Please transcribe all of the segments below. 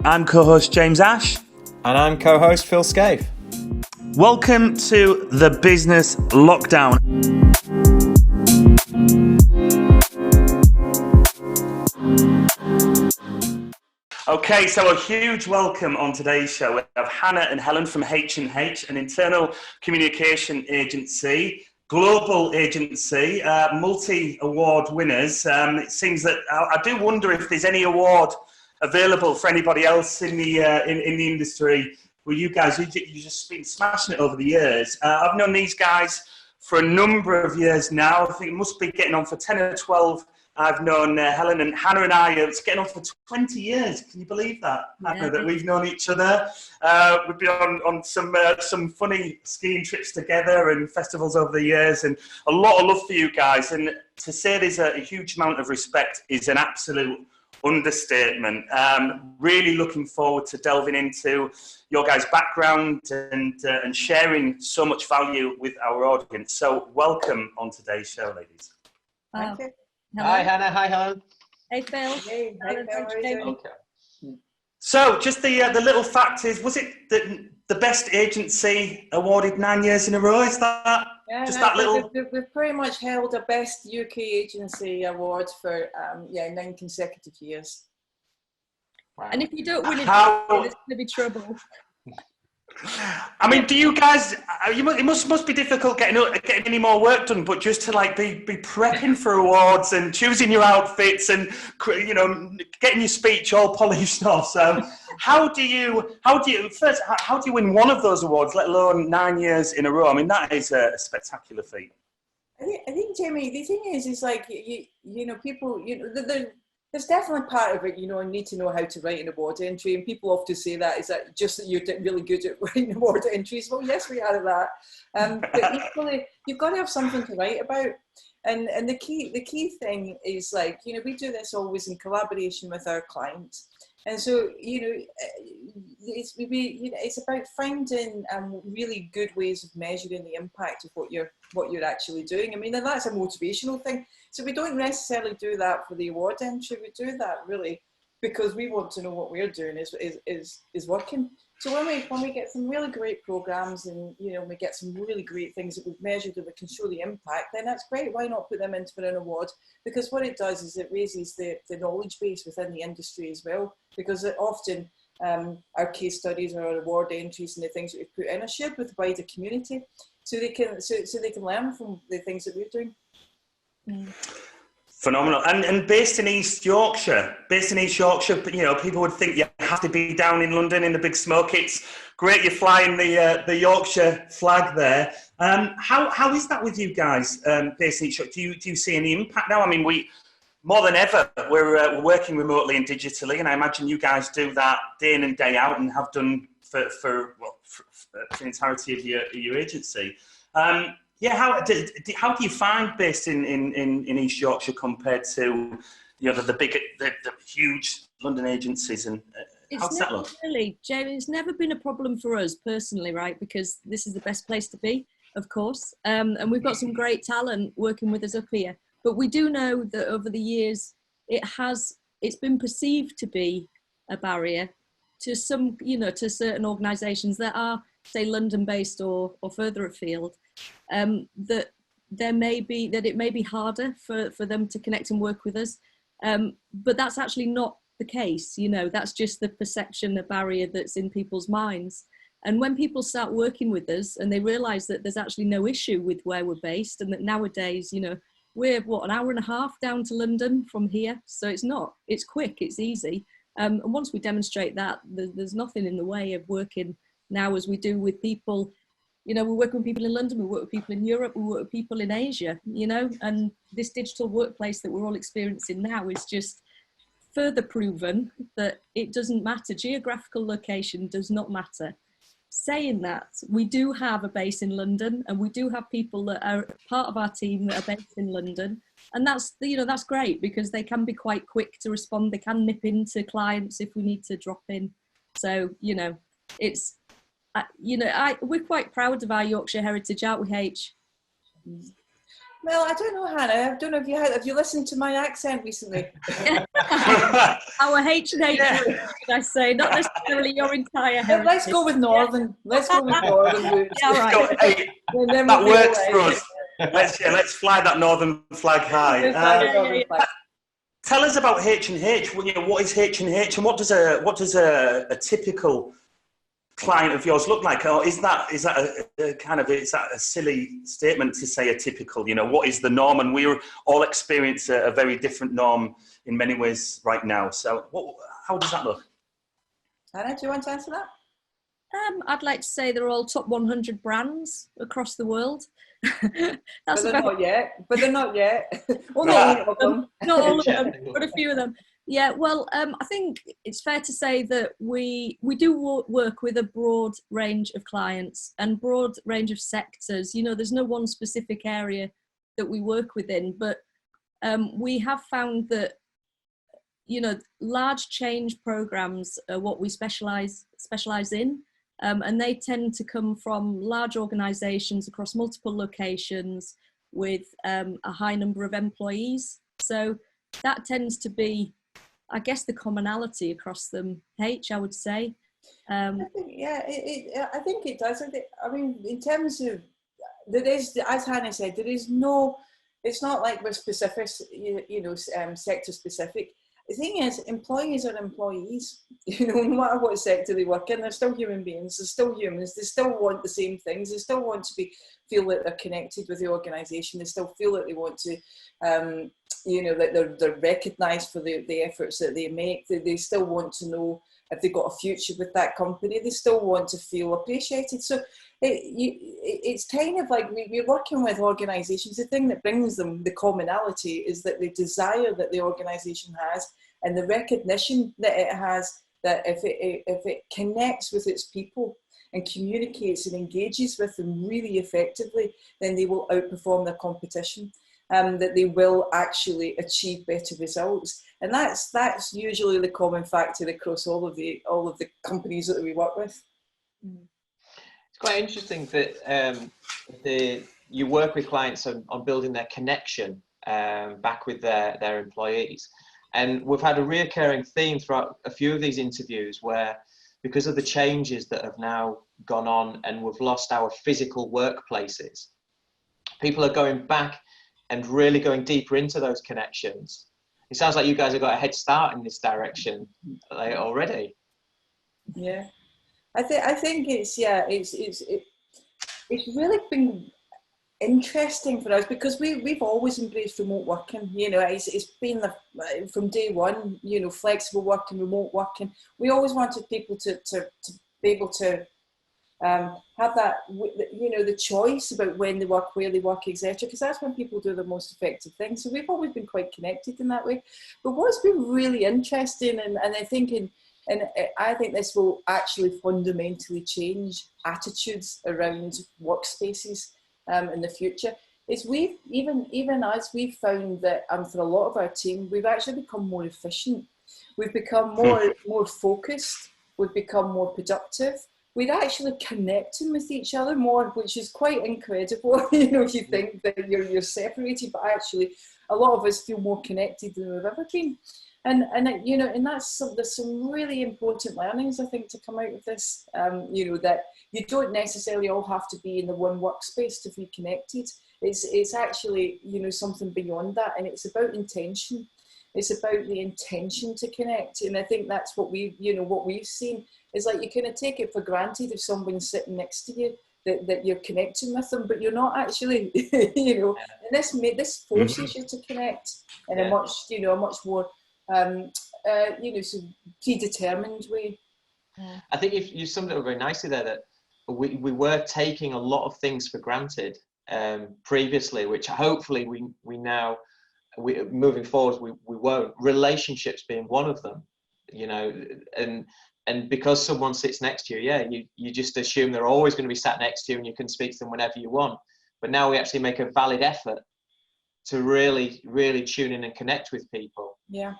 I'm co-host James Ash. And I'm co-host Phil Scaife. Welcome to the Business Lockdown. Okay, so a huge welcome on today's show. We have Hannah and Helen from H&H, an internal communication agency, global agency, multi-award winners. It seems that I do wonder if there's any award available for anybody else in the industry. Well, you guys, you've just been smashing it over the years. I've known these guys for a number of years now. I think it must be getting on for 10 or 12. I've known Helen and Hannah and I, it's getting on for 20 years. Can you believe that, Hannah, that we've known each other? We've been on some funny skiing trips together and festivals over the years, and a lot of love for you guys. And to say there's a huge amount of respect is an absolute understatement. Really looking forward to delving into your guys' background and sharing so much value with our audience. So welcome on today's show, ladies. Wow. Okay. Hello. Hi, Hannah. Hi, Helen. Hey, Phil. Hey, Helen, thanks for having me. Okay. So just the little fact is, was it the best agency awarded 9 years in a row? Is that just that little? We've pretty much held a Best UK Agency award for 9 consecutive years. Wow. And if you don't win it, How- there's going to be trouble. I mean, do you guys? It must be difficult getting any more work done, but just to be prepping for awards and choosing your outfits and getting your speech all polished off. So, how do you win one of those awards, let alone 9 years in a row? I mean, that is a spectacular feat. I think, Jamie, the thing is like, people, there's definitely part of it, you need to know how to write an award entry. And people often say that, is that just that you're really good at writing award entries? Well, yes, we are at that. But equally, you've got to have something to write about. And the key thing is we do this always in collaboration with our clients. And so, it's about finding really good ways of measuring the impact of what you're actually doing. I mean, and that's a motivational thing. So we don't necessarily do that for the award entry. We do that really because we want to know what we're doing is working. So when we get some really great programs and we get some really great things that we've measured and we can show the impact, then that's great. Why not put them in for an award? Because what it does is it raises the knowledge base within the industry as well. Because often our case studies or our award entries and the things that we've put in are shared with the wider community, so they can learn from the things that we're doing. Phenomenal. And based in East Yorkshire, people would think you have to be down in London in the big smoke. It's great you're flying the Yorkshire flag there. How is that with you guys based in East Yorkshire? Do you see any impact now? I mean, we more than ever, we're working remotely and digitally, and I imagine you guys do that day in and day out and have done for the entirety of your agency. How do you find based in East Yorkshire compared to the huge London agencies, and how's that look? Really, Jamie, it's never been a problem for us personally, right? Because this is the best place to be, of course, and we've got some great talent working with us up here. But we do know that over the years, it's been perceived to be a barrier to some, to certain organisations that are, say, London-based or further afield. That it may be harder for them to connect and work with us, but that's actually not the case. That's just the perception, the barrier that's in people's minds. And when people start working with us and they realise that there's actually no issue with where we're based, and that nowadays, we're an hour and a half down to London from here, so it's quick, it's easy. And once we demonstrate that, there's nothing in the way of working now as we do with people. We work with people in London, we work with people in Europe, we work with people in Asia, and this digital workplace that we're all experiencing now is just further proven that it doesn't matter. Geographical location does not matter. Saying that, we do have a base in London, and we do have people that are part of our team that are based in London, and that's great because they can be quite quick to respond. They can nip into clients if we need to drop in. So it's we're quite proud of our Yorkshire heritage, aren't we, H? Well, I don't know, Hannah. I don't know if have you listened to my accent recently? Our H&H, should I say, not necessarily your entire heritage. Let's go with Northern. Let's go with Northern roots. Yeah, right. Hey, that works for us. Let's fly that northern flag high. Tell us about H&H. What is H&H, and what does a typical client of yours look like? Or is that a silly statement to say a typical? What is the norm? And we all experience a very different norm in many ways right now. So, how does that look? Hannah, do you want to answer that? I'd like to say they're all top 100 brands across the world. But they're not yet. Well, not all of them, but a few of them. Yeah, well, I think it's fair to say that we do work with a broad range of clients and broad range of sectors. There's no one specific area that we work within, but we have found that large change programs are what we specialize in. And they tend to come from large organisations across multiple locations with a high number of employees. So that tends to be, I guess, the commonality across them. I would say. I think it does. I mean, in terms of there is, as Hannah said, there is no. It's not like we're specific, sector specific. The thing is, employees are employees, no matter what sector they work in, they're still human beings, they're still humans, they still want the same things, they still want to feel that they're connected with the organisation, they still feel that they want to, that they're recognised for the efforts that they make, they still want to know if they've got a future with that company, they still want to feel appreciated. So it's kind of like we're working with organisations. The thing that brings them the commonality is that the desire that the organisation has and the recognition that it has, that if it connects with its people and communicates and engages with them really effectively, then they will outperform their competition. That they will actually achieve better results, and that's usually the common factor across all of the companies that we work with. It's quite interesting that you work with clients on building their connection back with their employees, and we've had a reoccurring theme throughout a few of these interviews where, because of the changes that have now gone on and we've lost our physical workplaces, people are going back and really going deeper into those connections. It sounds like you guys have got a head start in this direction already. Yeah, I think it's really been interesting for us because we've always embraced remote working. It's been from day one. Flexible working, remote working. We always wanted people to be able to have that, the choice about when they work, where they work, etc. Because that's when people do the most effective things. So we've always been quite connected in that way. But what's been really interesting, and I think I think this will actually fundamentally change attitudes around workspaces in the future, is we've found that for a lot of our team, we've actually become more efficient. We've become more focused. We've become more productive. We're actually connecting with each other more, which is quite incredible. If you think that you're separated, but actually a lot of us feel more connected than we've ever been. And there's some really important learnings, I think, to come out of this. That you don't necessarily all have to be in the one workspace to be connected. It's actually, something beyond that, and it's about intention. It's about the intention to connect, and I think that's what we've seen is like you kind of take it for granted if someone's sitting next to you that you're connecting with them, but you're not actually, And this forces you to connect in a much more, predetermined way. I think you summed it up very nicely there. That we were taking a lot of things for granted previously, which hopefully we now. Moving forward, we won't. Relationships being one of them, and because someone sits next to you, you just assume they're always going to be sat next to you and you can speak to them whenever you want. But now we actually make a valid effort to really, really tune in and connect with people. Yeah.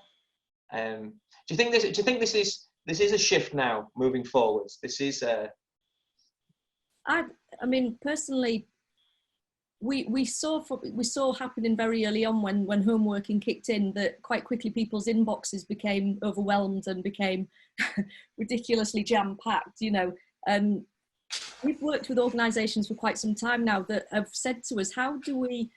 Do you think this is a shift now moving forwards? This is I mean, personally, we saw happening very early on when home working kicked in, that quite quickly people's inboxes became overwhelmed and became ridiculously jam-packed, you know. And we've worked with organisations for quite some time now that have said to us, how do we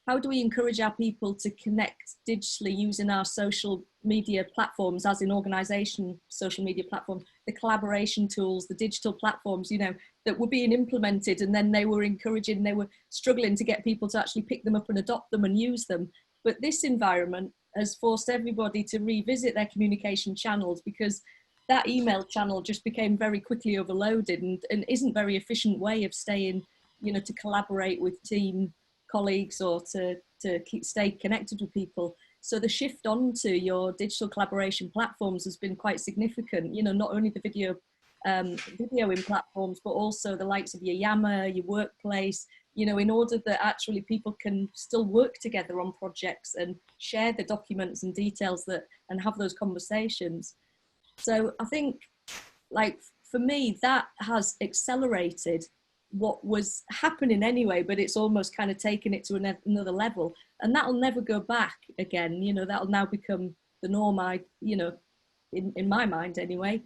encourage our people to connect digitally using our social media platforms, as in organisation social media platform, the collaboration tools, the digital platforms, you know, that were being implemented, and then they were struggling to get people to actually pick them up and adopt them and use them. But this environment has forced everybody to revisit their communication channels, because that email channel just became very quickly overloaded and isn't a very efficient way of staying, you know, to collaborate with team colleagues or to stay connected with people. So the shift onto your digital collaboration platforms has been quite significant. You know, not only the videoing platforms, but also the likes of your Yammer, your Workplace, you know, in order that actually people can still work together on projects and share the documents and details and have those conversations. So I think, like, for me, that has accelerated what was happening anyway, but it's almost kind of taken it to another level, and that'll never go back again. You know, that'll now become the norm, you know, in my mind anyway.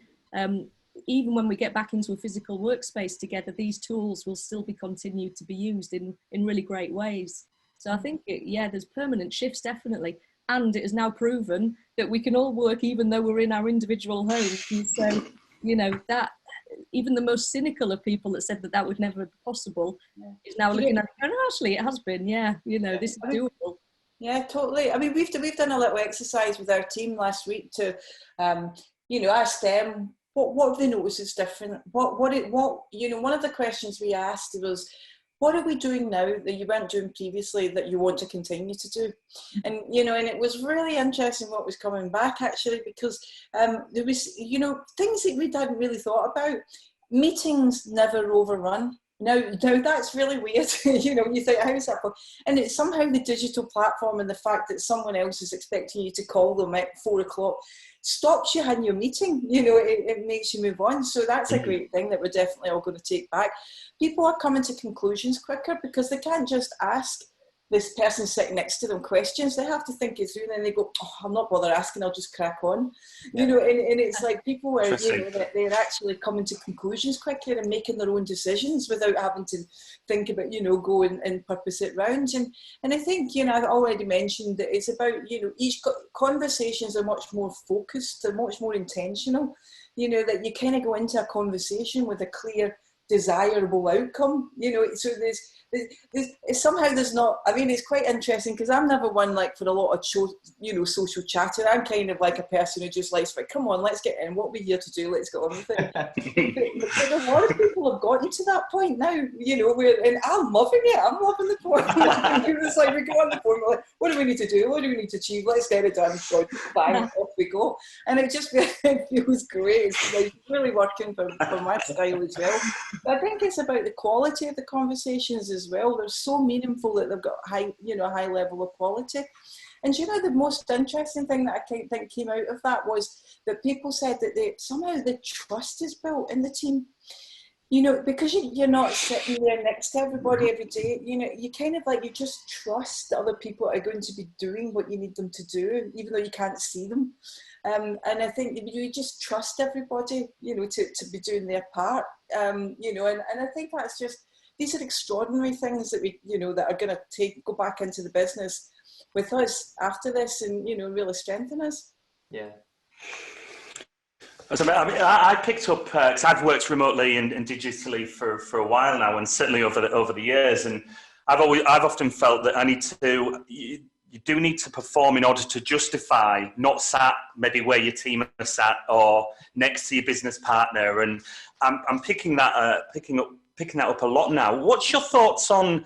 Even when we get back into a physical workspace together, these tools will still be continued to be used in really great ways. So I think, there's permanent shifts, definitely. And it is now proven that we can all work even though we're in our individual homes. And so, you know, that even the most cynical of people that said that would never be possible is now looking at it and actually it has been, you know, this is doable. Yeah, totally. I mean, we've done a little exercise with our team last week to, you know, ask them what have they noticed is different. What you know, one of the questions we asked was, what are we doing now that you weren't doing previously that you want to continue to do? And, you know, and it was really interesting what was coming back, actually, because there was, you know, things that we hadn't really thought about. Meetings never overrun. Now that's really weird. You know, you think, how is that? And it's somehow the digital platform and the fact that someone else is expecting you to call them at 4 o'clock stops you in your meeting. You know, it makes you move on. So that's a great thing that we're definitely all going to take back. People are coming to conclusions quicker because they can't just ask this person sitting next to them questions. They have to think it through, and then they go, oh, I'm not bothered asking, I'll just crack on. You know, and it's like people are, you know, they're actually coming to conclusions quicker and making their own decisions without having to think about, you know, go and purpose it round. And I think, you know, I've already mentioned that it's about, you know, each conversations are much more focused, they're much more intentional, you know, that you kind of go into a conversation with a clear, desirable outcome, you know. So there's somehow there's not, I mean, it's quite interesting because I'm never one like for a lot of social chatter. I'm kind of like a person who just likes, like, come on, let's get in, what are we here to do, let's get on with it. but a lot of people have gotten to that point now, you know, and I'm loving it, I'm loving the point. It's like we go on the phone, we're like, what do we need to do, what do we need to achieve, let's get it done, God, bang, off we go. And it just feels great. It's like really working for my style as well. I think it's about the quality of the conversations as well. They're so meaningful that they've got high level of quality. And you know, the most interesting thing that I think came out of that was that people said that somehow the trust is built in the team. You know, because you're not sitting there next to everybody every day, you know, you kind of like, you just trust that other people are going to be doing what you need them to do, even though you can't see them. And I think you just trust everybody, you know, to be doing their part, you know, and I think that's just, these are extraordinary things that we, you know, that are going to go back into the business with us after this and, you know, really strengthen us. Yeah. So, I mean, I picked up, because I've worked remotely and digitally for a while now, and certainly over the years, and I've often felt that you do need to perform in order to justify not sat maybe where your team are sat or next to your business partner, and I'm picking that up a lot now. What's your thoughts on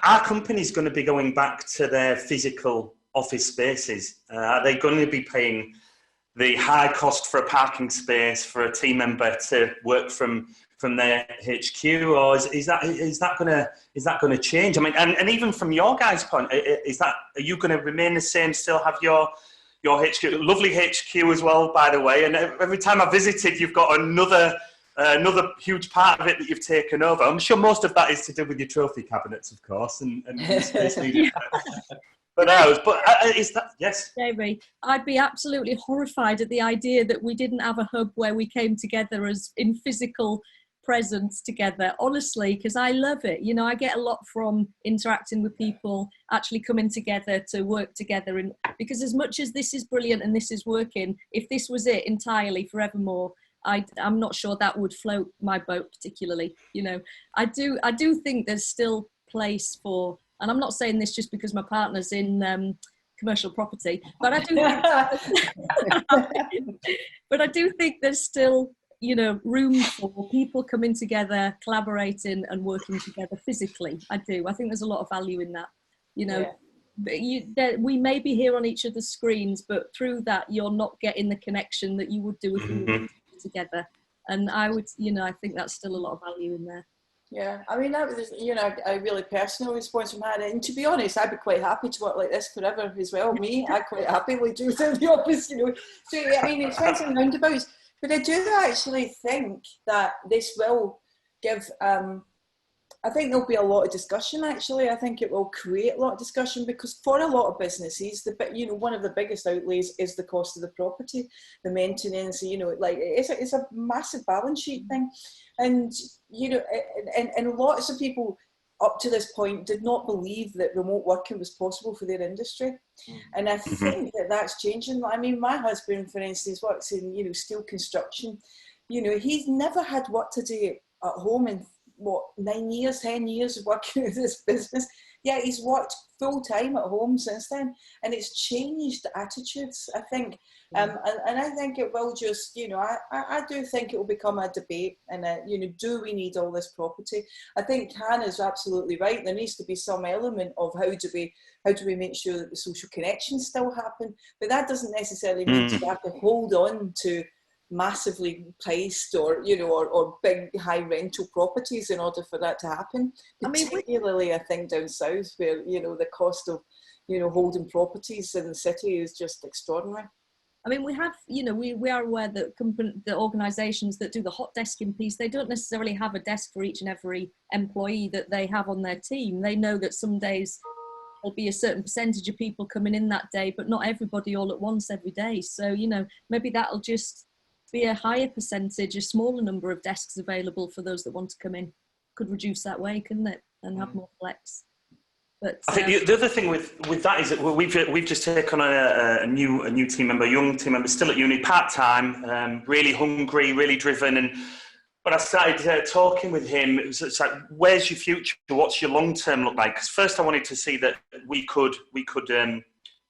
our company's going to be going back to their physical office spaces? Are they going to be paying the high cost for a parking space for a team member to work from their HQ, or is that going to change? I mean, and even from your guys' point, are you going to remain the same? Still have your HQ, lovely HQ as well, by the way. And every time I visited, you've got another another huge part of it that you've taken over. I'm sure most of that is to do with your trophy cabinets, of course, and space needed. But is that, yes? Jamie, I'd be absolutely horrified at the idea that we didn't have a hub where we came together as in physical presence together, honestly, because I love it. You know, I get a lot from interacting with people, actually coming together to work together. And because as much as this is brilliant and this is working, if this was it entirely forevermore, I'm not sure that would float my boat particularly. You know, I do think there's still place for, and I'm not saying this just because my partner's in commercial property, but I do think there's still, you know, room for people coming together, collaborating and working together physically. I do. I think there's a lot of value in that. You know, we may be here on each other's screens, but through that, you're not getting the connection that you would do if you were together. And I would, you know, I think that's still a lot of value in there. Yeah, I mean, that was, you know, a really personal response from Hannah. And to be honest, I'd be quite happy to work like this forever as well. Me, I quite happily do the office, you know. So, I mean, it's swings and roundabouts. But I do actually think that this will give, I think there'll be a lot of discussion, actually. I think it will create a lot of discussion because for a lot of businesses, you know, one of the biggest outlays is the cost of the property, the maintenance, you know, like it's a massive balance sheet thing. And, you know, and lots of people up to this point did not believe that remote working was possible for their industry. And I think that that's changing. I mean, my husband, for instance, works in, you know, steel construction. You know, he's never had work to do at home in, 9 years, 10 years of working in this business. Yeah, he's worked full time at home since then. And it's changed attitudes, I think. And I think it will just, you know, I do think it will become a debate and, you know, do we need all this property? I think Hannah's absolutely right. There needs to be some element of how do we make sure that the social connections still happen? But that doesn't necessarily mean you have to hold on to massively priced or, you know, or big high rental properties in order for that to happen. Particularly, I think down south where, you know, the cost of, you know, holding properties in the city is just extraordinary. I mean, we have, you know, we are aware that the organisations that do the hot desking piece, they don't necessarily have a desk for each and every employee that they have on their team. They know that some days there'll be a certain percentage of people coming in that day, but not everybody all at once every day. So, you know, maybe that'll just be a higher percentage, a smaller number of desks available for those that want to come in. Could reduce that way, couldn't it? And have more flex. But, I think the other thing with that is that we've just taken on a new team member, young team member, still at uni, part-time, really hungry, really driven. And when I started talking with him, it's like, where's your future? What's your long-term look like? Because first I wanted to see that we could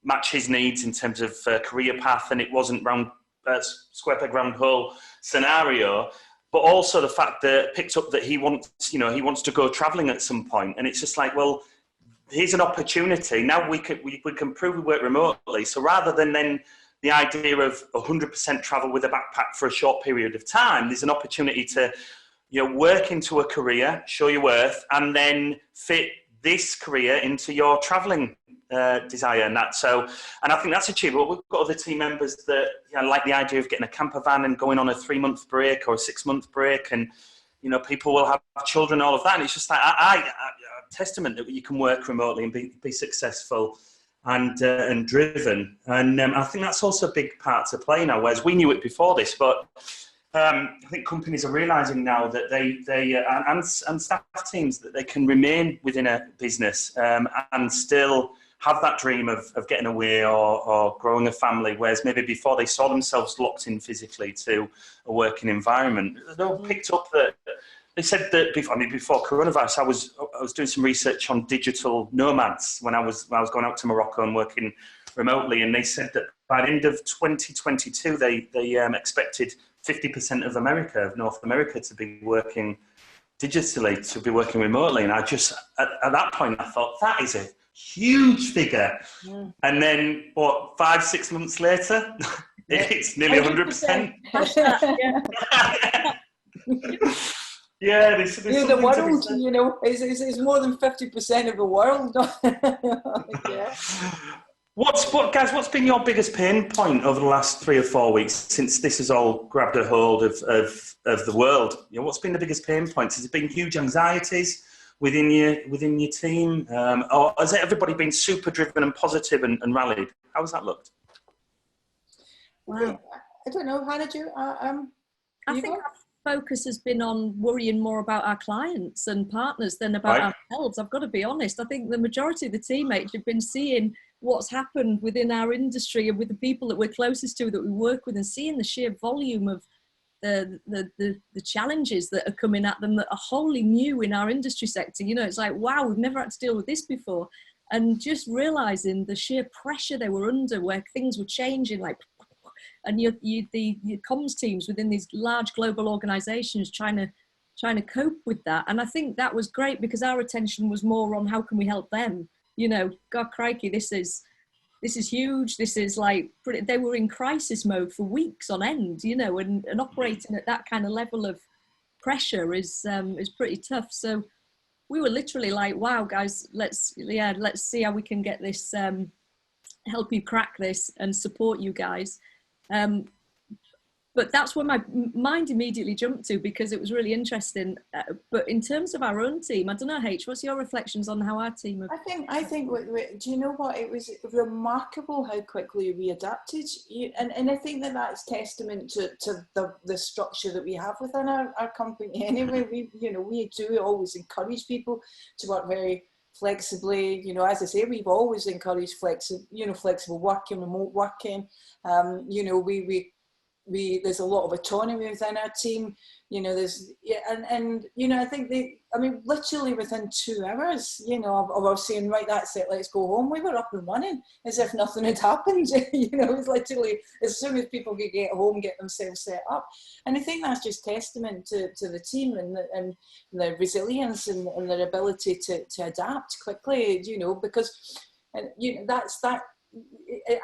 match his needs in terms of career path, and it wasn't round square peg round hole scenario. But also the fact that picked up that he wants to go travelling at some point, and it's just like, well, here's an opportunity. Now we can prove we work remotely. So rather than then the idea of 100% travel with a backpack for a short period of time, there's an opportunity to, you know, work into a career, show your worth, and then fit this career into your travelling desire and that. So, and I think that's achievable. We've got other team members that, you know, like the idea of getting a camper van and going on a 3-month break or a 6-month break, and, you know, people will have children, all of that. And it's just like, I testament that you can work remotely and be successful and driven. And I think that's also a big part to play now, whereas we knew it before this, but I think companies are realising now that they and staff teams, that they can remain within a business and still have that dream of getting away or growing a family, whereas maybe before they saw themselves locked in physically to a working environment. They all picked up that. They said that before coronavirus, I was doing some research on digital nomads when I was going out to Morocco and working remotely, and they said that by the end of 2022, they expected 50% of North America, to be working digitally, to be working remotely. And I just at that point I thought, that is a huge figure. Yeah. And then 5-6 months later, it's nearly 100%. Yeah, there's the world, you know, it's more than 50% of the world. Yeah. What's been your biggest pain point over the last 3 or 4 weeks since this has all grabbed a hold of the world? You know, what's been the biggest pain points? Has it been huge anxieties within your team, or has everybody been super driven and positive and rallied? How has that looked? Wow. I don't know, Hannah, do you, I think our focus has been on worrying more about our clients and partners than about ourselves. I've got to be honest. I think the majority of the teammates have been seeing what's happened within our industry and with the people that we're closest to, that we work with, and seeing the sheer volume of the challenges that are coming at them that are wholly new in our industry sector. You know, it's like, wow, we've never had to deal with this before. And just realizing the sheer pressure they were under, where things were changing, like, and the comms teams within these large global organizations trying to cope with that. And I think that was great, because our attention was more on how can we help them. You know, God crikey, this is huge. This is like, they were in crisis mode for weeks on end, you know, and operating at that kind of level of pressure is pretty tough. So we were literally like, wow, guys, let's see how we can get this, help you crack this and support you guys. But that's where my mind immediately jumped to, because it was really interesting. But in terms of our own team, I don't know, H, what's your reflections on how our team have... I think do you know what? It was remarkable how quickly we adapted. And I think that's testament to the structure that we have within our company. Anyway, we do always encourage people to work very flexibly. You know, as I say, we've always encouraged flexible working, remote working. There's a lot of autonomy within our team. You know, and I think literally within 2 hours, of us saying, right, that's it, let's go home, we were up and running as if nothing had happened. You know, it was literally as soon as people could get home, get themselves set up. And I think that's just testament to the team and the resilience and their ability to adapt quickly, because that's that.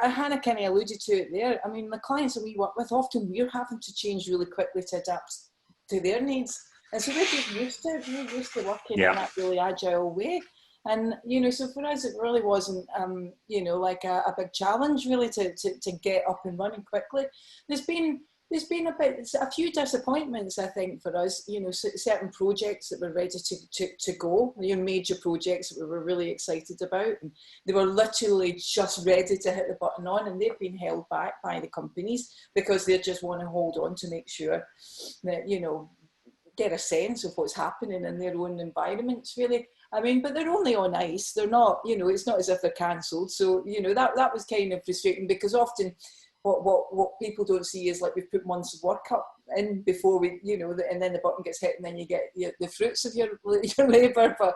Hannah kind of alluded to it there. I mean, the clients that we work with, often we're having to change really quickly to adapt to their needs. And so we're just used to working in that really agile way. And, so for us, it really wasn't, like a big challenge really to get up and running quickly. There's been a few disappointments, I think, for us, certain projects that were ready to go, major projects that we were really excited about. And they were literally just ready to hit the button on, and they've been held back by the companies because they just want to hold on to make sure that, get a sense of what's happening in their own environments, really. I mean, but they're only on ice. They're not, it's not as if they're cancelled. So, that was kind of frustrating, because often what people don't see is, like, we've put months of work up in before we, and then the button gets hit and then you get the fruits of your labour. But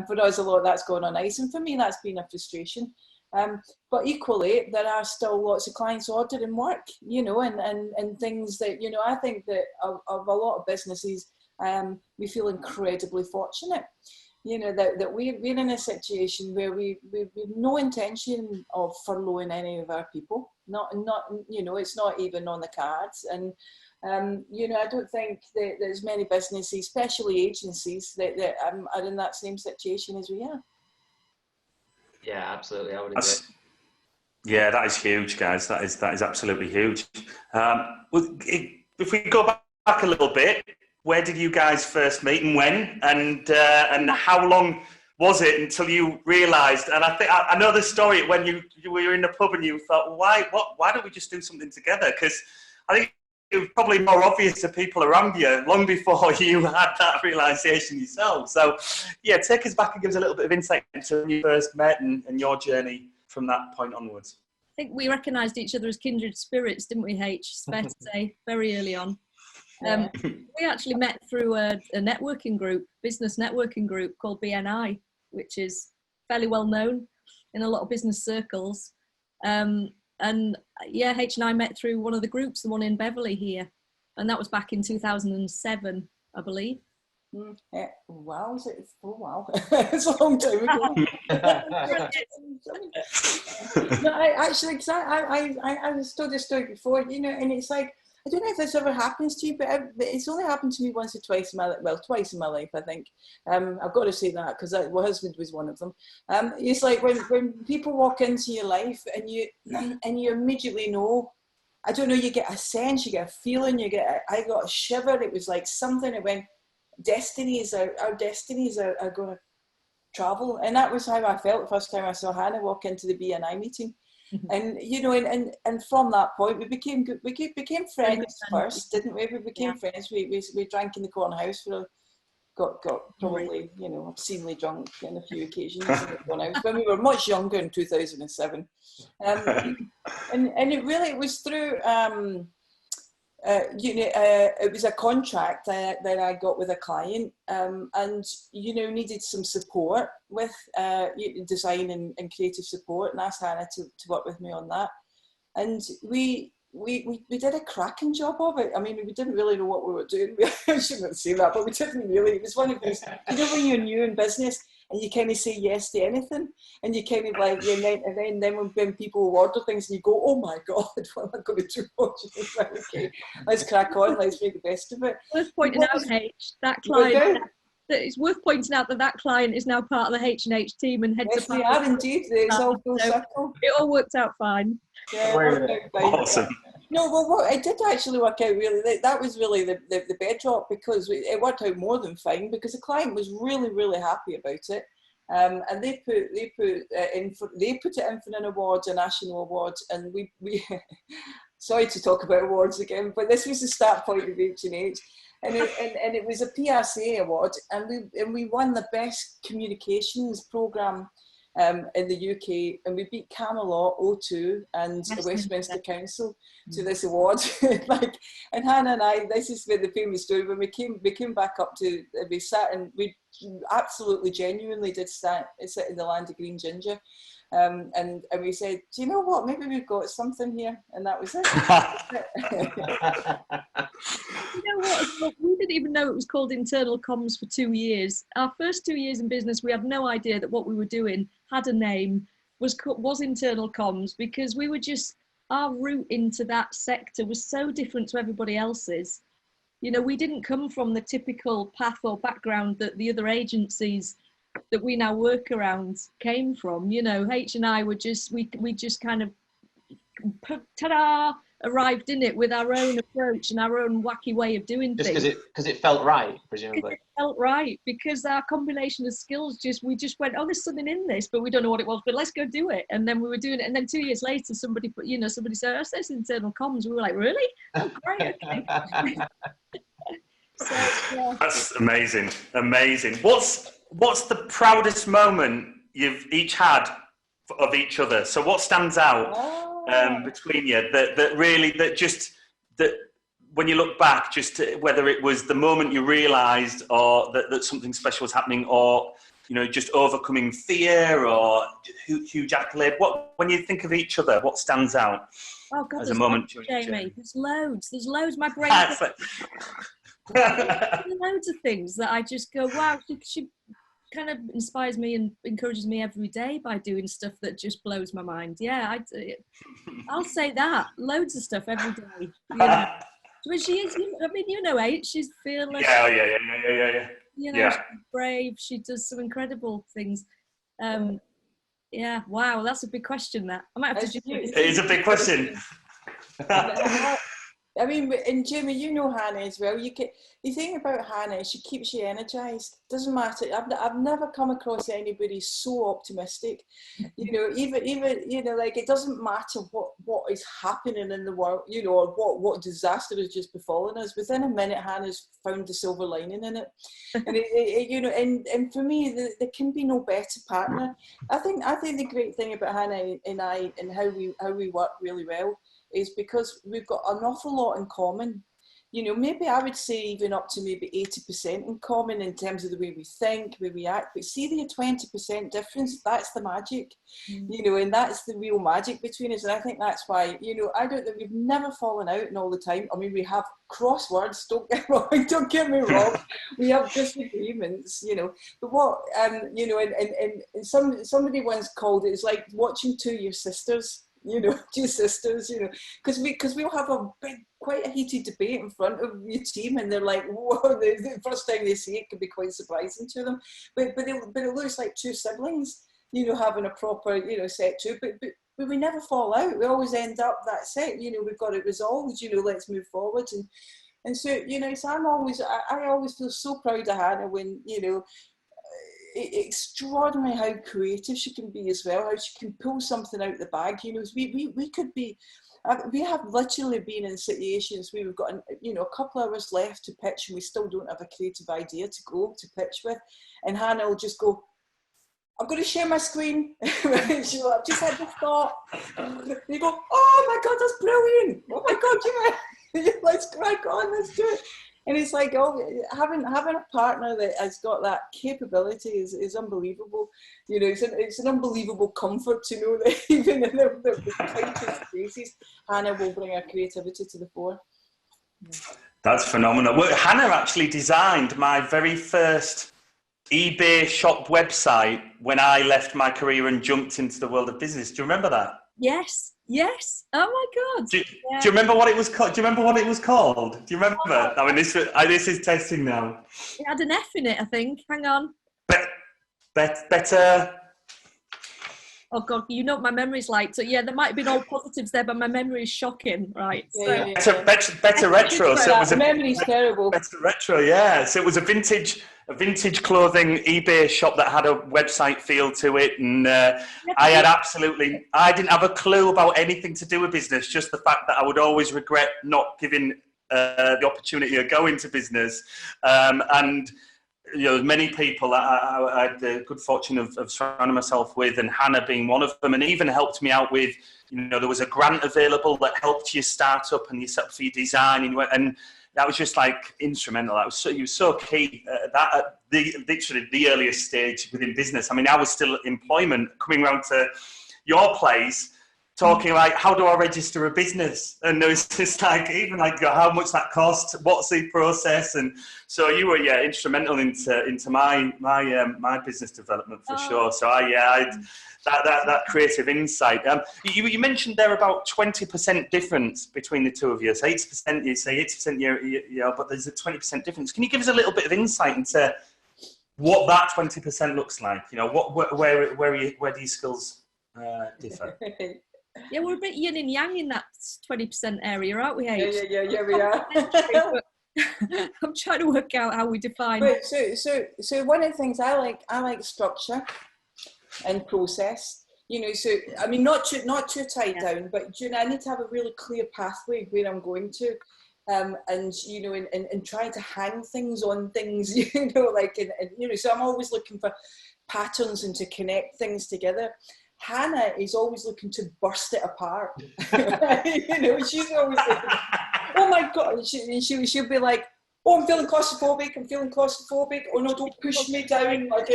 for us, a lot of that's gone on ice. And for me, that's been a frustration. But equally, there are still lots of clients ordering work, and things that, I think that of a lot of businesses, we feel incredibly fortunate, that we're in a situation where we've no intention of furloughing any of our people. Not it's not even on the cards. And, I don't think that there's many businesses, especially agencies, that are in that same situation as we are. Yeah, absolutely. I would agree. Yeah, that is huge, guys. That is absolutely huge. If we go back a little bit, where did you guys first meet and when? And how long was it until you realised? And I know the story when you were in the pub and you thought, why don't we just do something together? Because I think it was probably more obvious to people around you long before you had that realisation yourself. So, yeah, take us back and give us a little bit of insight into when you first met and your journey from that point onwards. I think we recognised each other as kindred spirits, didn't we, H? It's fair to say, very early on. We actually met through a networking group, business networking group called BNI, which is fairly well known in a lot of business circles. And yeah, H and I met through one of the groups, the one in Beverley here. And that was back in 2007, I believe. Wow, wow. It's a long time ago. No, I told this story before, and it's like, I don't know if this ever happens to you, but it's only happened to me once or twice in my life. Well, twice in my life, I think. I've got to say that because my husband was one of them. It's like when people walk into your life and you immediately know. I don't know. You get a sense, you get a feeling, I got a shiver. It was like something that went. Our destinies are going to travel, and that was how I felt the first time I saw Hannah walk into the BNI meeting. And you know, and from that point we became good. We became friends first, didn't we? We became friends. We drank in the corner house got probably, you know, obscenely drunk on a few occasions in the corner house when we were much younger in 2007. And it was through it was a contract that I got with a client, and you know, needed some support with design and creative support, and asked Hannah to work with me on that. And we did a cracking job of it. I mean, we didn't really know what we were doing. I shouldn't say that, but we didn't really. It was one of those, you know, when you're new in business and you kind of say yes to anything, and you kind of like, and then when people order things and you go, oh my God, what am I going to do? Okay, let's crack on, let's make the best of it. Worth pointing out, H, that client, it's worth pointing out that client is now part of the H&H team and heads yes, they are indeed. It's all full circle. It all worked out fine. Yeah, awesome. No, well, what it did actually work out really. That was really the bedrock, because it worked out more than fine, because the client was really, really happy about it, and they put it in for an award, a national award, and we sorry to talk about awards again, but this was the start point of H&H. And it was a PRCA award, and we won the best communications programme in the UK, and we beat Camelot, O2 and Westminster Council to this award. And Hannah and I, this is where the famous story, when we came back up to, we sat and we absolutely genuinely did sit in the land of green ginger. And we said, do you know what, maybe we've got something here, and that was it. You know what, we didn't even know it was called internal comms for 2 years. Our first 2 years in business, we had no idea that what we were doing had a name, was internal comms, because we were just, our route into that sector was so different to everybody else's. You know, we didn't come from the typical path or background that the other agencies that we now work around came from. You know, H and I were just, we just kind of, ta-da, arrived in it with our own approach and our own wacky way of doing things. Just because it felt right, presumably. It felt right, because our combination of skills, we just went, oh, there's something in this, but we don't know what it was, but let's go do it. And then we were doing it, and then 2 years later, somebody said, oh, it's internal comms. We were like, really? Oh, great, okay. So, yeah. That's amazing. What's the proudest moment you've each had of each other? So what stands out between you that when you look back, just whether it was the moment you realised or that something special was happening, or, you know, just overcoming fear or huge accolade? When you think of each other, what stands out? Oh God, as a moment, Jamie, there's loads. My brain loads of things that I just go, wow, she kind of inspires me and encourages me every day by doing stuff that just blows my mind. Yeah, I'll say that. Loads of stuff every day. You know. But she is, I mean, you know, H, she's fearless. Yeah. You know, she's brave. She does some incredible things. Yeah, wow, that's a big question, that. I might have to just... It is a big question. I mean, and Jamie, you know Hannah as well. The thing about Hannah is she keeps you energised. Doesn't matter. I've never come across anybody so optimistic. You know, even you know, like, it doesn't matter what is happening in the world, you know, or what disaster has just befallen us. Within a minute, Hannah's found the silver lining in it. And you know, and for me, there can be no better partner. I think the great thing about Hannah and I, and how we work really well, is because we've got an awful lot in common. You know, maybe I would say even up to maybe 80% in common in terms of the way we think, the way we act. But see the 20% difference, that's the magic, you know, and that's the real magic between us. And I think that's why, you know, I don't think we've never fallen out and all the time. I mean, we have crosswords, don't get me wrong. We have disagreements, you know. But what, you know, and somebody once called it's like watching two of your sisters. You know, two sisters, you know, because we'll have a big quite a heated debate in front of your team, and they're like, whoa, the first time they see it can be quite surprising to them. But it looks like two siblings, you know, having a proper, you know, set to. But we never fall out. We always end up, that's it, you know, we've got it resolved, you know, let's move forward. And so, you know, so I always feel so proud of Hannah when, you know, extraordinary how creative she can be as well, how she can pull something out of the bag. You know, we could be, we have literally been in situations where we've got, you know, a couple of hours left to pitch and we still don't have a creative idea to go to pitch with. And Hannah will just go, I'm going to share my screen. She'll go, I've just had this thought. And you go, oh my God, that's brilliant. Oh my God, yeah. Let's crack on, let's do it. And it's like, oh, having a partner that has got that capability is unbelievable. You know, it's an unbelievable comfort to know that even in the tightest spaces, Hannah will bring her creativity to the fore. That's phenomenal. Well, Hannah actually designed my very first eBay shop website when I left my career and jumped into the world of business. Do you remember that? Yes. Oh my God. Do you remember what it was called? Do you remember what it was called? Do you remember? I mean, this is testing now. It had an F in it, I think. Hang on. Better. Oh God, you know what my memory's like. So yeah, there might have been all positives there, but my memory is shocking, right? Yeah, so, better retro. So it was the memory's terrible. Better retro, yeah. So it was a vintage clothing eBay shop that had a website feel to it, and I didn't have a clue about anything to do with business. Just the fact that I would always regret not giving the opportunity of going to business, and. You know, many people I had the good fortune of surrounding myself with, and Hannah being one of them, and even helped me out with, you know, there was a grant available that helped you start up and you set up for your design, and that was just like instrumental. You were so key at literally the earliest stage within business. I mean, I was still at employment, coming round to your place, talking like, how do I register a business? And it was just like, even like how much that costs, what's the process? And so you were, instrumental into my business development for sure. So I that creative insight. You mentioned there about 20% difference between the two of you. So 8%, you say 8%, but there's a 20% difference. Can you give us a little bit of insight into what that 20% looks like? You know, where do your skills differ? Yeah, we're a bit yin and yang in that 20% area, aren't we, H? Yeah, we are. I'm trying to work out how we define. Right, so one of the things I like structure and process. You know, so I mean, not too tied down, but you know, I need to have a really clear pathway where I'm going to, and you know, and trying to hang things on things. You know, like and you know, so I'm always looking for patterns and to connect things together. Hannah is always looking to burst it apart. You know, she's always like, oh my God, she'll be like, oh, I'm feeling claustrophobic. Oh no, don't push me down. Like,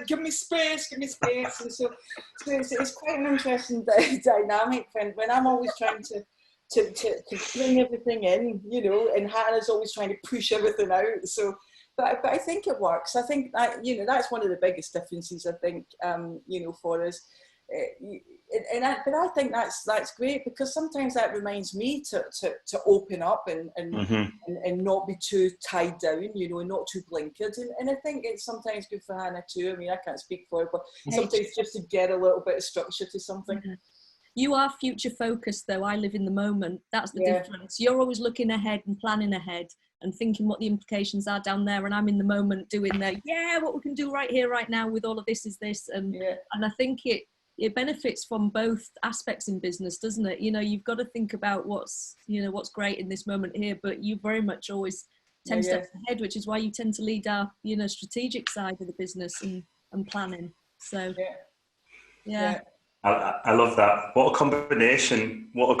give me space. And so it's quite an interesting dynamic when I'm always trying to bring everything in, you know, and Hannah's always trying to push everything out. So, but I think it works. I think that, you know, that's one of the biggest differences, I think, you know, for us. But I think that's great, because sometimes that reminds me to open up and not be too tied down, you know, and not too blinkered. And I think it's sometimes good for Hannah too. I mean, I can't speak for her, but sometimes just to get a little bit of structure to something. Mm-hmm. You are future focused though. I live in the moment. That's the difference. You're always looking ahead and planning ahead and thinking what the implications are down there, and I'm in the moment doing what we can do right here, right now with all of this is this. And I think it benefits from both aspects in business, doesn't it? You know, you've got to think about what's great in this moment here, but you very much always 10 steps ahead, which is why you tend to lead our, you know, strategic side of the business and planning. So, I love that. What a combination. What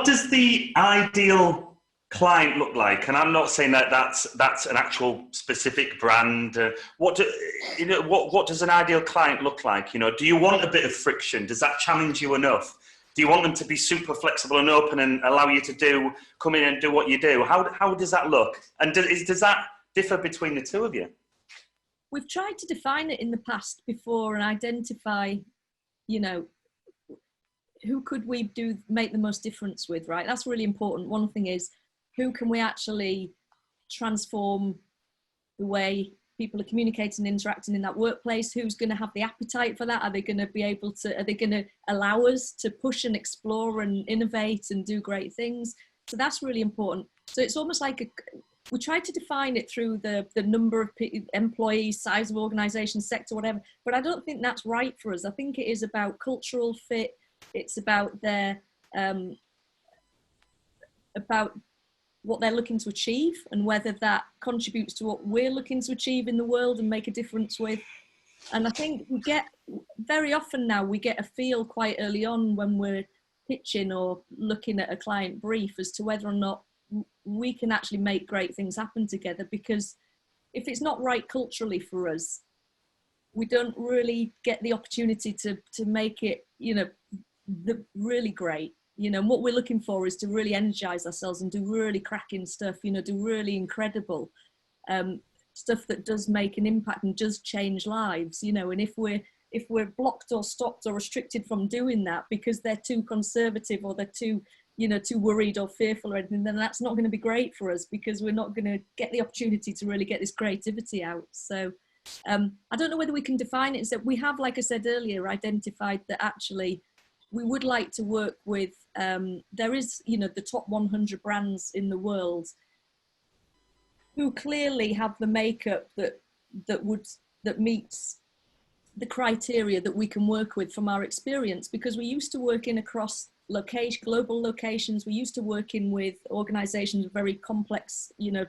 does the ideal client look like? And I'm not saying that that's an actual specific brand. What does an ideal client look like? You know, do you want a bit of friction? Does that challenge you enough? Do you want them to be super flexible and open and allow you to come in and do what you do? How does that look? And does that differ between the two of you? We've tried to define it in the past before and identify, you know, who could we make the most difference with, right? That's really important. One thing is, who can we actually transform the way people are communicating and interacting in that workplace? Who's going to have the appetite for that? Are they going to be able to, are they going to allow us to push and explore and innovate and do great things? So that's really important. So it's almost like we try to define it through the number of employees, size of organization, sector, whatever, but I don't think that's right for us. I think it is about cultural fit. It's about their, about what they're looking to achieve and whether that contributes to what we're looking to achieve in the world and make a difference with. And I think we get, very often now, we get a feel quite early on when we're pitching or looking at a client brief as to whether or not we can actually make great things happen together, because if it's not right culturally for us, we don't really get the opportunity to make it, you know, really great. You know, and what we're looking for is to really energize ourselves and do really cracking stuff, you know, do really incredible stuff that does make an impact and does change lives, you know. And if we're blocked or stopped or restricted from doing that because they're too conservative or they're too, you know, too worried or fearful or anything, then that's not going to be great for us, because we're not going to get the opportunity to really get this creativity out. So I don't know whether we can define it. So we have, like I said earlier, identified that actually we would like to work with, there is, you know, the top 100 brands in the world who clearly have the makeup that meets the criteria that we can work with from our experience, because we used to work in across global locations. We used to working with organizations with very complex, you know,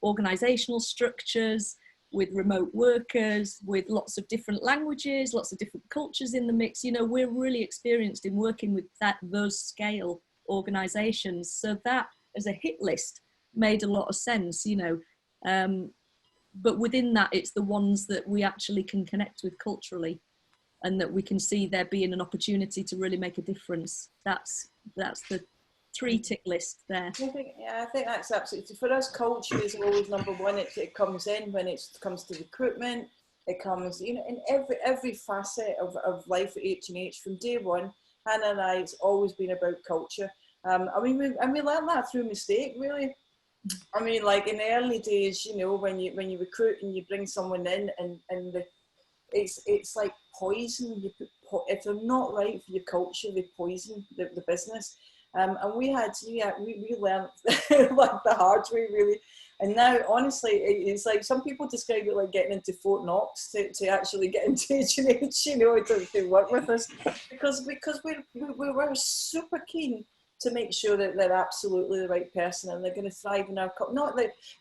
organizational structures, with remote workers, with lots of different languages, lots of different cultures in the mix. You know, we're really experienced in working with those scale organizations. So that as a hit list made a lot of sense, you know, but within that, it's the ones that we actually can connect with culturally and that we can see there being an opportunity to really make a difference. That's the 3-tick list there. I think that's absolutely, for us, culture is always number one. It comes in when it comes to recruitment. It comes, you know, in every facet of life at H&H from day one. Hannah and I, it's always been about culture. I mean, we learned that through mistake, really. I mean, like in the early days, you know, when you recruit and you bring someone in, and it's like poison. If they're not right for your culture, they poison the business. And we learned like the hard way, really. And now, honestly, it's like some people describe it like getting into Fort Knox to actually get into H&H, you know, to work with us, because we're super keen to make sure that they're absolutely the right person and they're going to thrive in our culture.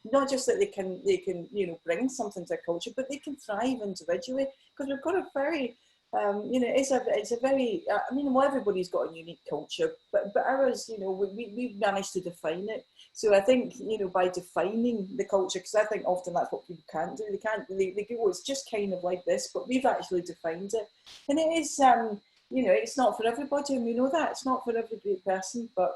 Not just that they can you know, bring something to our culture, but they can thrive individually, because we've got a very you know, it's a very, I mean, well, everybody's got a unique culture, but ours, you know, we've managed to define it. So I think, you know, by defining the culture, because I think often that's what people can't do. They go, oh, it's just kind of like this, but we've actually defined it. And it is, you know, it's not for everybody, and we know that. It's not for every great person, but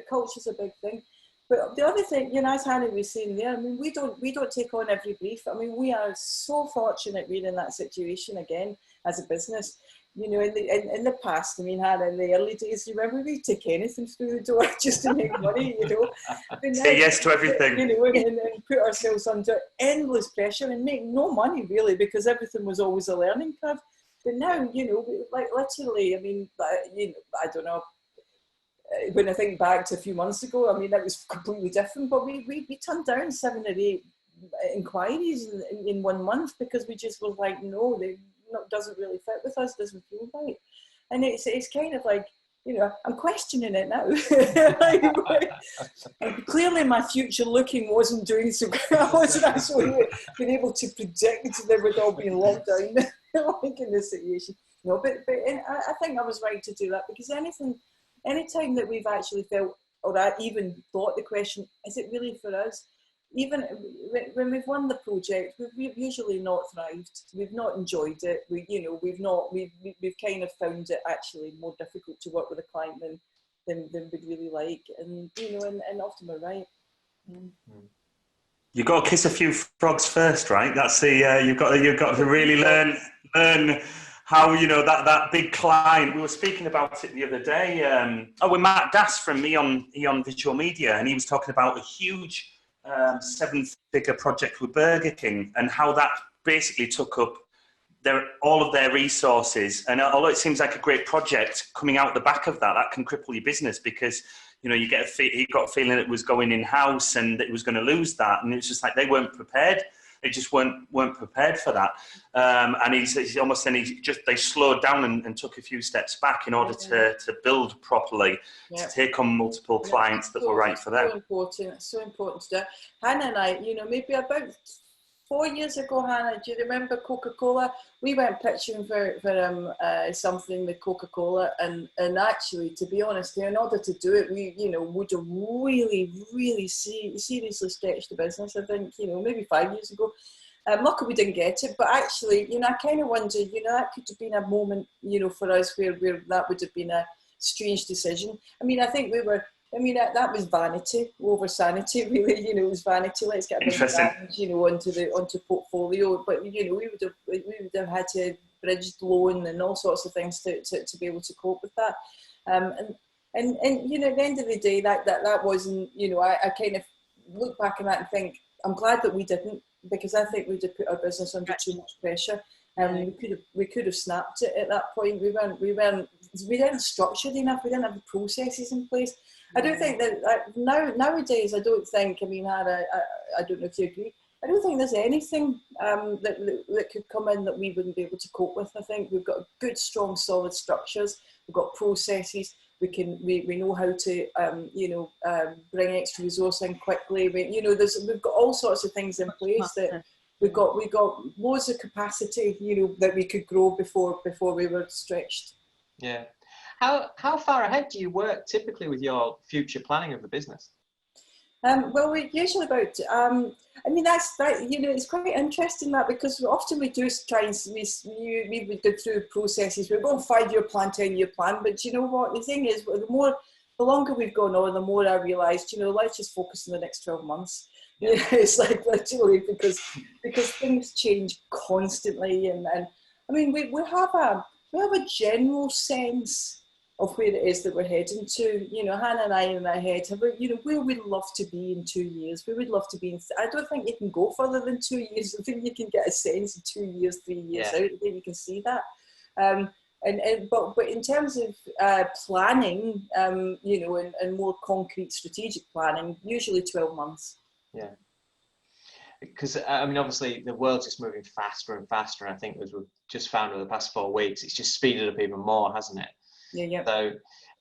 culture's a big thing. But the other thing, you know, as Hannah was saying there, I mean, we don't take on every brief. I mean, we are so fortunate we're in that situation again as a business. You know, in the past, I mean, Hannah, in the early days, remember, we'd take anything through the door just to make money, you know. Say yes to everything. You know, and put ourselves under endless pressure and make no money, really, because everything was always a learning curve. But now, you know, like literally, I mean, you know, I don't know. When I think back to a few months ago, I mean, that was completely different. But we turned down 7 or 8 inquiries in 1 month because we just were like, no, doesn't really fit with us, doesn't feel right. And it's kind of like, you know, I'm questioning it now. Like, clearly my future looking wasn't doing so good. I wasn't actually been able to predict they would all be locked down like in this situation. No, but I think I was right to do that, because anytime that we've actually felt, or I even thought the question, is it really for us? Even when we've won the project, we've usually not thrived. We've not enjoyed it. We've kind of found it actually more difficult to work with a client than we'd really like. And you know, and often we're right. You've got to kiss a few frogs first, right? That's the you've got to really learn how, you know, that big client, we were speaking about it the other day, with Matt Das from Eon Visual Media, and he was talking about a huge 7-figure project with Burger King and how that basically took up all of their resources. And although it seems like a great project, coming out the back of that can cripple your business, because, you know, he got a feeling it was going in-house and that it was going to lose that. And it's just like, they weren't prepared. They just weren't prepared for that. And he's almost saying they slowed down and took a few steps back in order to build properly, to take on multiple clients that were right for them. It's so important to do. Hannah and I, you know, maybe about 4 years ago, Hannah, do you remember Coca-Cola? We went pitching for something with Coca-Cola, and actually, to be honest, in order to do it, we, you know, would have really seriously stretched the business. I think, you know, maybe 5 years ago. Luckily we didn't get it, but actually, you know, I kind of wondered, you know, that could have been a moment, you know, for us where that would have been a strange decision. I mean, I think that was vanity over sanity, really. You know, it was vanity. Let's get a bit of brand, you know, onto portfolio. But, you know, we would have had to bridge loan and all sorts of things to be able to cope with that. And you know, at the end of the day, that wasn't, you know, I kind of look back on that and think, I'm glad that we didn't, because I think we'd have put our business under too much pressure. We could have snapped it at that point. We weren't structured enough. We didn't have the processes in place. I don't think that nowadays. I don't think. I mean, Hannah, I don't know if you agree. I don't think there's anything that could come in that we wouldn't be able to cope with. I think we've got good, strong, solid structures. We've got processes. We know how to bring extra resource in quickly. We've got all sorts of things in place that we've got loads of capacity, you know, that we could grow before we were stretched. Yeah. How far ahead do you work typically with your future planning of the business? Well, we usually about. I mean, you know, it's quite interesting that, because often we do try and we would go through processes. We're going 5-year plan, 10-year plan, but you know what? The thing is, the longer we've gone on, the more I realised, you know, let's just focus on the next 12 months. Yeah. You know, it's like literally because things change constantly, and I mean, we have a general sense of where it is that we're heading to. You know, Hannah and I in our head have, you know, where we'd love to be in 2 years. We would love to be I don't think you can go further than 2 years. I think you can get a sense of 2 years, 3 years out. I think you can see that. But in terms of planning, you know, and more concrete strategic planning, usually 12 months. Yeah. Because, I mean, obviously the world's just moving faster and faster. And I think, as we've just found over the past 4 weeks, it's just speeded up even more, hasn't it? Yeah. So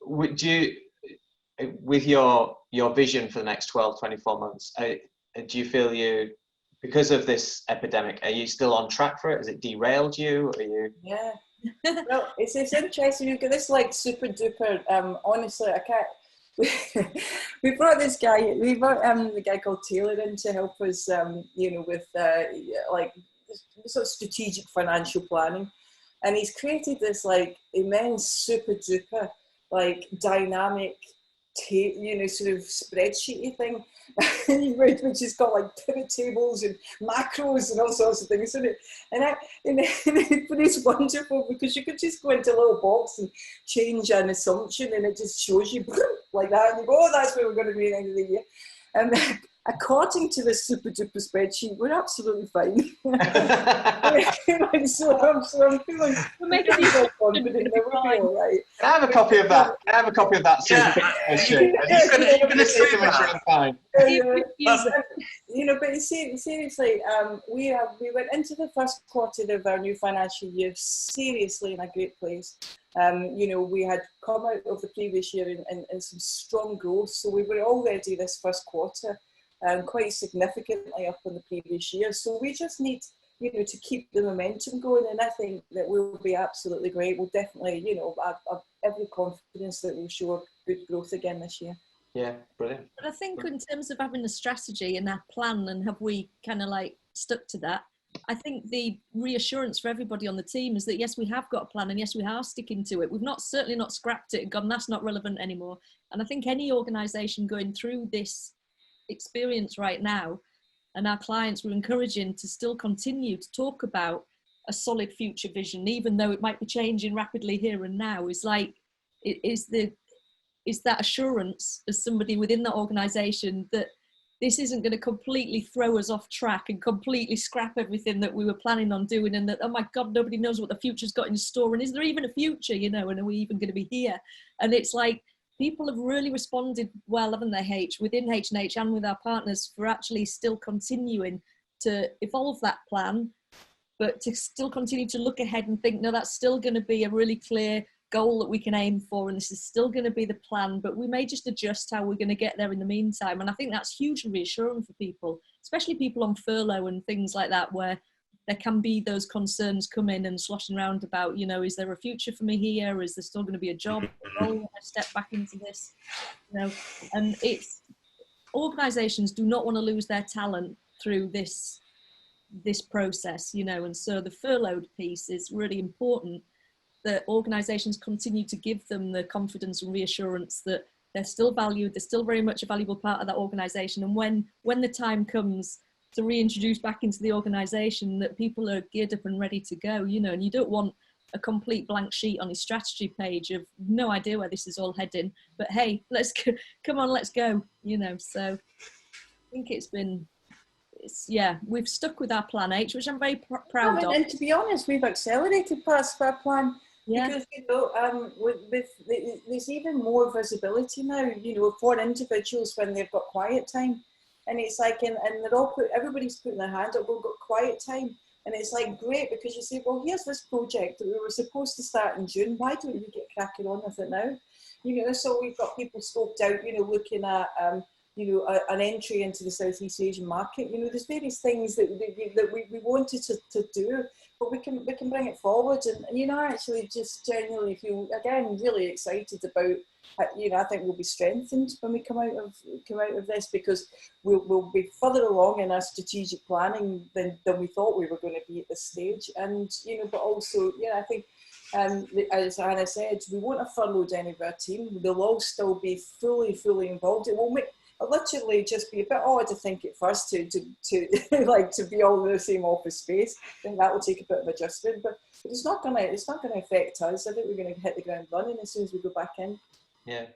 would you, with your vision for the next 12, 24 months, do you feel because of this epidemic, are you still on track for it? Has it derailed you? Are you? Yeah. Well, it's interesting. You've got this like super duper, honestly, I can't. We brought this guy. We brought the guy called Taylor in to help us, you know, with like sort of strategic financial planning, and he's created this like immense super duper like dynamic, you know, sort of spreadsheety thing, which has got like pivot tables and macros and all sorts of things in it. But it's wonderful, because you could just go into a little box and change an assumption, and it just shows you like that, and you go, oh, that's where we're going to be at the end of the year. And according to this super duper spreadsheet, we're absolutely fine. so I'm feeling very confident that we'll be all right. Can I have a copy of that? Can I have a copy of that super spreadsheet? You're going to see the I'm fine. You know, but seriously, we went into the first quarter of our new financial year seriously in a great place. You know, we had come out of the previous year in some strong growth, so we were already this first quarter quite significantly up on the previous year. So we just need, you know, to keep the momentum going, and I think that we'll be absolutely great. We'll definitely, you know, I've every confidence that we'll show good growth again this year. Yeah, brilliant. But I think in terms of having a strategy and a plan, and have we kind of like stuck to that, I think the reassurance for everybody on the team is that yes, we have got a plan, and yes, we are sticking to it. We've certainly not scrapped it and gone, that's not relevant anymore. And I think any organisation going through this experience right now, and our clients, we're encouraging to still continue to talk about solid future vision, even though it might be changing rapidly here and now, is like, is that assurance as somebody within that organisation that this isn't going to completely throw us off track and completely scrap everything that we were planning on doing, and that, oh my God, nobody knows what the future's got in store, and is there even a future, you know, and are we even going to be here? And it's like, people have really responded well, haven't they, within H&H and with our partners, for actually still continuing to evolve that plan, but to still continue to look ahead and think, no, that's still going to be a really clear goal that we can aim for, and this is still going to be the plan, but we may just adjust how we're going to get there in the meantime. And I think that's hugely reassuring for people, especially people on furlough and things like that, where there can be those concerns come in and sloshing around about, you know, is there a future for me here? Is there still going to be a job? Oh, when I step back into this, you know, and it's, organisations do not want to lose their talent through this process, you know, and so the furloughed piece is really important, that organisations continue to give them the confidence and reassurance that they're still valued, they're still very much a valuable part of that organisation, and when the time comes to reintroduce back into the organisation, that people are geared up and ready to go, you know. And you don't want a complete blank sheet on your strategy page of no idea where this is all heading, but hey, let's go, come on, let's go, you know. So I think yeah, we've stuck with our plan H, which I'm very proud of. And to be honest, we've accelerated past our plan. Yeah. Because, you know, there's even more visibility now, you know, for individuals when they've got quiet time. And it's like, and everybody's putting their hand up, we've got quiet time. And it's like, great, because you say, well, here's this project that we were supposed to start in June. Why don't we get cracking on with it now? You know, so we've got people scoped out, you know, looking at, you know, an entry into the Southeast Asian market. You know, there's various things that we wanted to do, but we can bring it forward. And you know, I actually just genuinely feel, again, really excited about, you know, I think we'll be strengthened when we come out of this, because we'll be further along in our strategic planning than we thought we were going to be at this stage. And, you know, but also, yeah, I think, as Hannah said, we won't have furloughed any of our team. They'll all still be fully involved. It will literally just be a bit odd, I think, at first to like to be all in the same office space. I think that will take a bit of adjustment, but it's not gonna affect us. I think we're gonna hit the ground running as soon as we go back in. Yeah.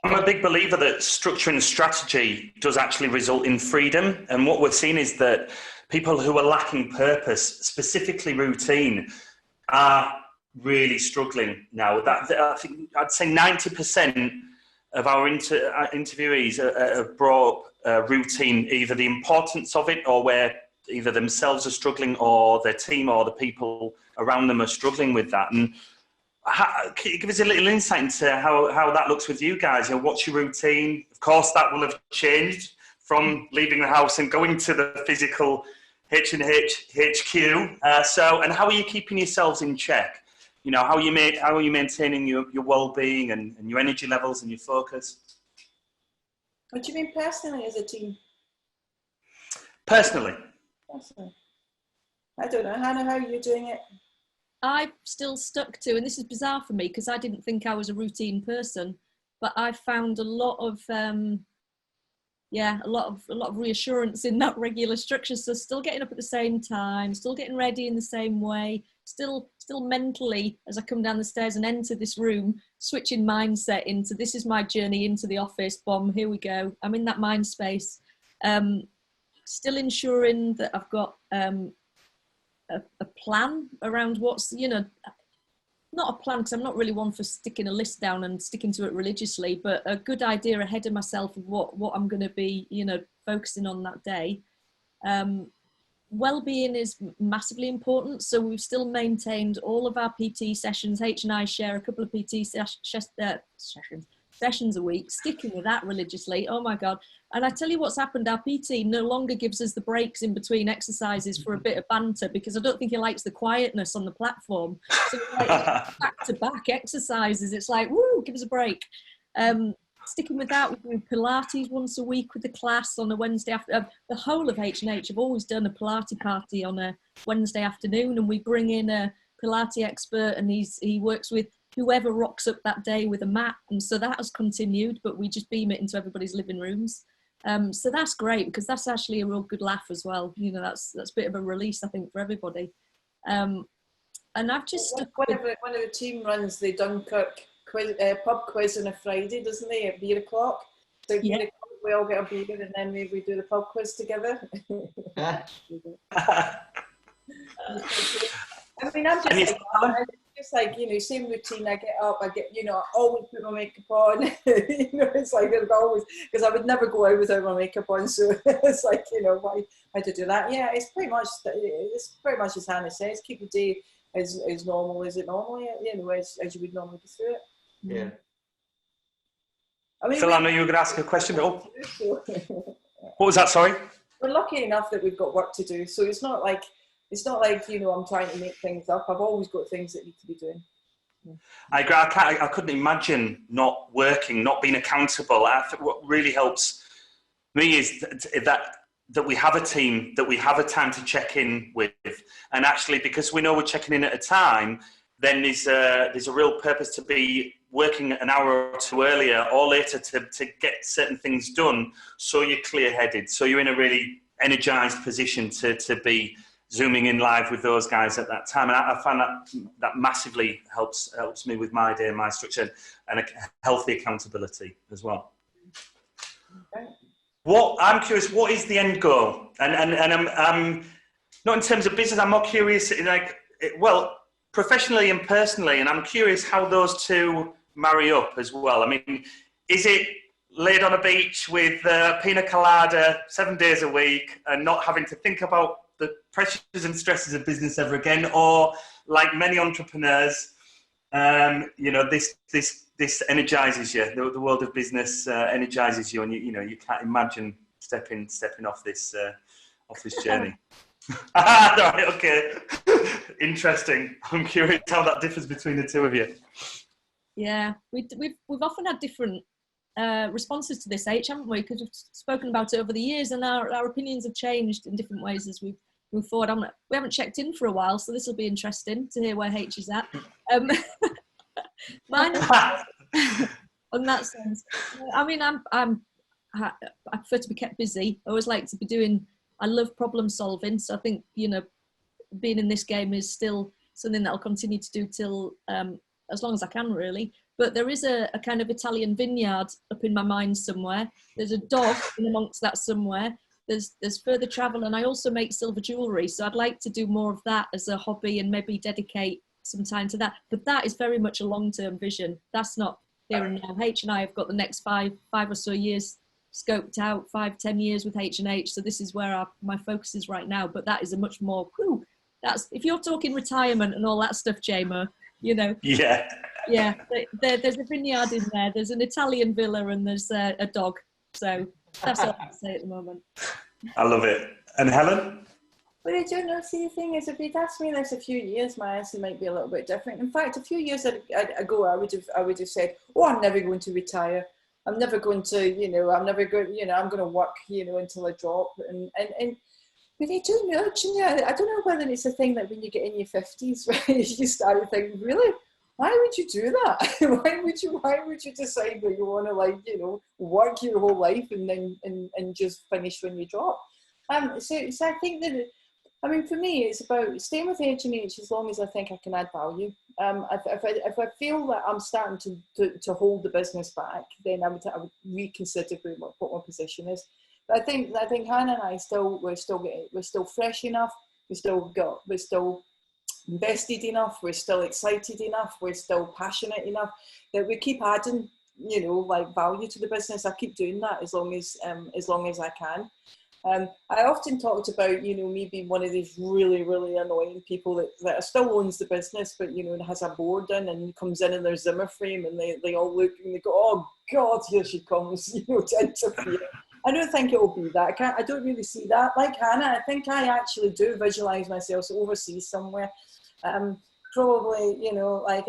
I'm a big believer that structure and strategy does actually result in freedom. And what we're seeing is that people who are lacking purpose, specifically routine, are really struggling now. I think I'd say 90% of our interviewees have brought up routine, either the importance of it, or where either themselves are struggling or their team or the people around them are struggling with that. And can you give us a little insight into how that looks with you guys? You know, what's your routine? Of course, that will have changed from leaving the house and going to the physical H&H HQ. And how are you keeping yourselves in check? You know, how are you maintaining your well-being and your energy levels and your focus? What do you mean personally as a team? Personally. I don't know. Hannah, how are you doing it? I've still stuck to, and this is bizarre for me because I didn't think I was a routine person, but I found a lot of reassurance in that regular structure. So still getting up at the same time, still getting ready in the same way, still mentally, as I come down the stairs and enter this room, switching mindset into this is my journey into the office, bomb, here we go. I'm in that mind space. Still ensuring that I've got a plan around what's, you know, not a plan because I'm not really one for sticking a list down and sticking to it religiously, but a good idea ahead of myself of what I'm going to be, you know, focusing on that day. Well-being is massively important, so we've still maintained all of our PT sessions. H and I share a couple of PT sessions a week, sticking with that religiously. Oh my God. And I tell you what's happened, our PT no longer gives us the breaks in between exercises for a bit of banter, because I don't think he likes the quietness on the platform. So like back-to-back exercises, it's like, woo, give us a break. Sticking with that, we do Pilates once a week with the class on a Wednesday after. The whole of H&H have always done a Pilates party on a Wednesday afternoon, and we bring in a Pilates expert, and he works with whoever rocks up that day with a mat, and so that has continued, but we just beam it into everybody's living rooms. So that's great, because that's actually a real good laugh as well. You know, that's a bit of a release, I think, for everybody. And I've just stuck one with, of the team runs the Dunkirk quiz, pub quiz on a Friday, doesn't they, at beer o'clock? So Yeah. beer o'clock, we all get a beer and then we do the pub quiz together. I mean, I'm just like, you know, same routine. I get up, I always put my makeup on. You know, it's like I've always, because I would never go out without my makeup on. So it's like, you know, why to do that? Yeah, it's pretty much as Hannah says. Keep the day as normal as it normally, you know, as you would normally go through it. Yeah. I mean, Phil, I know you were going to ask a question, but what was that? Sorry. We're lucky enough that we've got work to do, so it's not like, you know, I'm trying to make things up. I've always got things that need to be doing. I agree. I couldn't imagine not working, not being accountable. I think what really helps me is that we have a team, that we have a time to check in with, and actually, because we know we're checking in at a time, then there's a real purpose to be working an hour or two earlier or later to get certain things done, so you're clear-headed, so you're in a really energized position to be zooming in live with those guys at that time. And I find that massively helps me with my day and my structure, and a healthy accountability as well. Okay. I'm curious, what is the end goal? And I'm not in terms of business, I'm more curious, professionally and personally, and I'm curious how those two marry up as well. I mean, is it laid on a beach with pina colada 7 days a week and not having to think about the pressures and stresses of business ever again, or like many entrepreneurs, you know, this energizes you. The world of business energizes you, and you can't imagine stepping off this journey. Right, okay, interesting. I'm curious how that differs between the two of you. yeah, we've often had different responses to this, haven't we? Because we've spoken about it over the years, and our opinions have changed in different ways as we've moved forward. We haven't checked in for a while, so this will be interesting to hear where H is at. Mine, on that sense, I mean, I prefer to be kept busy. I always like to be doing. I love problem solving, so I think, you know, being in this game is still something that I'll continue to do till as long as I can, really. But there is a kind of Italian vineyard up in my mind somewhere. There's a dog in amongst that somewhere. There's further travel, and I also make silver jewellery, so I'd like to do more of that as a hobby and maybe dedicate some time to that. But that is very much a long-term vision. That's not here and now. H and I have got the next five or so years scoped out, 5-10 years with H&H. So this is where my focus is right now. But that is a much more, that's, if you're talking retirement and all that stuff, JMO, you know. Yeah. Yeah, there's a vineyard in there. There's an Italian villa, and there's a dog. So that's all I can say at the moment. I love it. And Helen? Well, I don't know. See, the thing is, if you'd asked me this a few years, my answer might be a little bit different. In fact, a few years ago, I would have said, "Oh, I'm never going to retire. I'm never going to, you know, I'm going to work, you know, until I drop." And but they do nurture you. I don't know whether it's a thing that when you get in your 50s, right, you start to think, really, why would you do that? Why would you decide that you want to, like, you know, work your whole life and then and just finish when you drop? So I think that, I mean, for me, it's about staying with H&H as long as I think I can add value. If I feel that I'm starting to hold the business back, then I would reconsider what my position is. But I think Hannah and I we're still fresh enough. We're still invested enough. We're still excited enough. We're still passionate enough that we keep adding, you know, like, value to the business. I keep doing that as long as I can. I often talked about, you know, me being one of these really, really annoying people that still owns the business, but, you know, and has a board in and comes in their Zimmer frame, and they all look and they go, "Oh God, here she comes," you know, to interfere. I don't think it will be that. I don't really see that. Like Hannah, I think I actually do visualise myself overseas somewhere. Probably, you know, like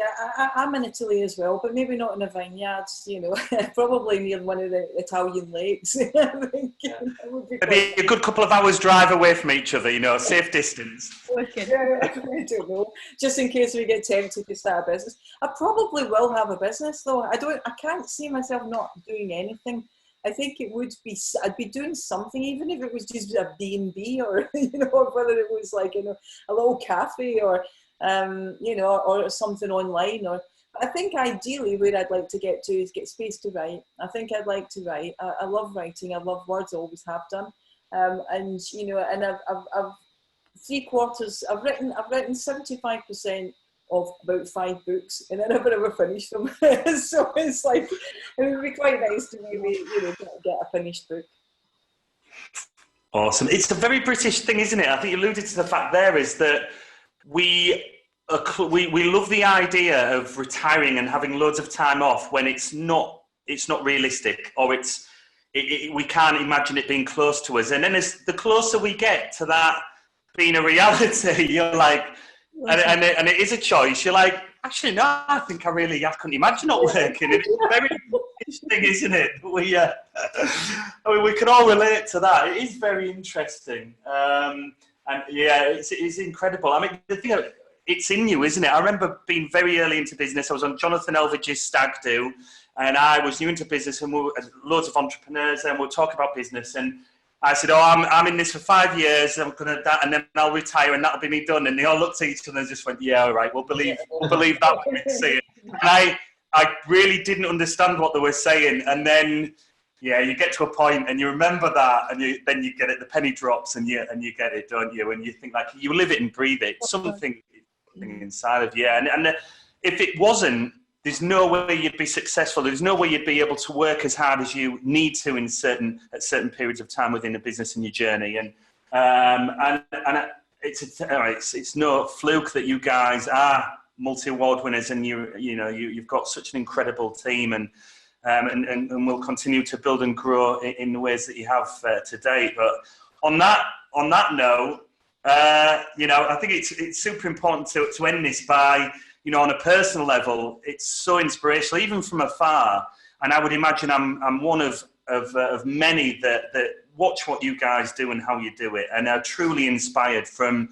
I'm in Italy as well, but maybe not in a vineyard, you know, probably near one of the Italian lakes. I think that would be maybe a good couple of hours drive away from each other, you know, safe distance. Yeah, I don't know. Just in case we get tempted to start a business. I probably will have a business, though. I can't see myself not doing anything. I think it would be, I'd be doing something, even if it was just a B&B or, or whether it was like, a little cafe or, or something online. Or I think ideally where I'd like to get to is get space to write. I think I'd like to write. I love writing. I love words. I always have done. And I've three-quarters, I've written 75% of about 5 books, and I never ever finished them. So it's like, it would be quite nice to maybe, get a finished book. Awesome. It's a very British thing, isn't it? I think you alluded to the fact there is that we love the idea of retiring and having loads of time off when it's not realistic, or we can't imagine it being close to us. And then as the closer we get to that being a reality, you're like, and it is a choice. You're like, actually, no, I think I couldn't imagine not working. It's very interesting, isn't it? We can all relate to that. It is very interesting. And yeah, it's incredible. I mean, the thing, it's in you, isn't it? I remember being very early into business. I was on Jonathan Elvidge's Stag Do, and I was new into business, and loads of entrepreneurs, and we'll talk about business. And I said, I'm in this for 5 years, and and then I'll retire, and that'll be me done. And they all looked at each other and just went, yeah, all right, we'll believe that when we see it. And I really didn't understand what they were saying. And then, yeah, you get to a point and you remember that, and then you get it, the penny drops, and you get it, don't you? And you think, like, you live it and breathe it. Something inside of you. And if it wasn't, there's no way you'd be successful. There's no way you'd be able to work as hard as you need to at certain periods of time within a business in your journey. And it's no fluke that you guys are multi-award winners, and you've got such an incredible team, and will continue to build and grow in the ways that you have to date. But on that note, I think it's super important to end this by, on a personal level, it's so inspirational, even from afar. And I would imagine I'm one of many that watch what you guys do and how you do it, and are truly inspired from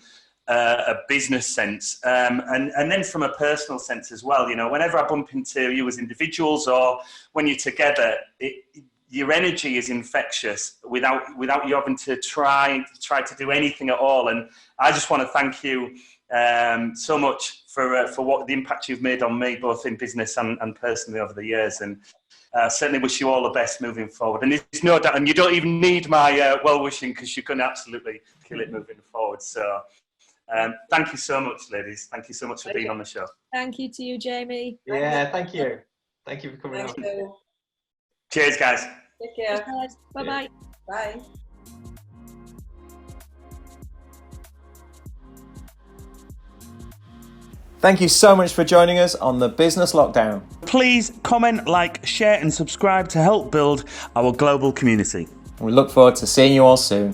a business sense, and then from a personal sense as well. Whenever I bump into you as individuals, or when you're together, your energy is infectious without you having to try to do anything at all. And I just want to thank you so much for what the impact you've made on me, both in business and personally over the years. And certainly wish you all the best moving forward. And there's no doubt, and you don't even need my well-wishing, because you can absolutely kill it moving forward. So thank you so much, ladies. Thank you so much for being on the show. Thank you to you, Jamie. Yeah, thank you. Thank you for coming on. Cheers, guys. Take care. Cheers, guys. Bye-bye. Bye. Thank you so much for joining us on the Business Lockdown. Please comment, like, share and subscribe to help build our global community. We look forward to seeing you all soon.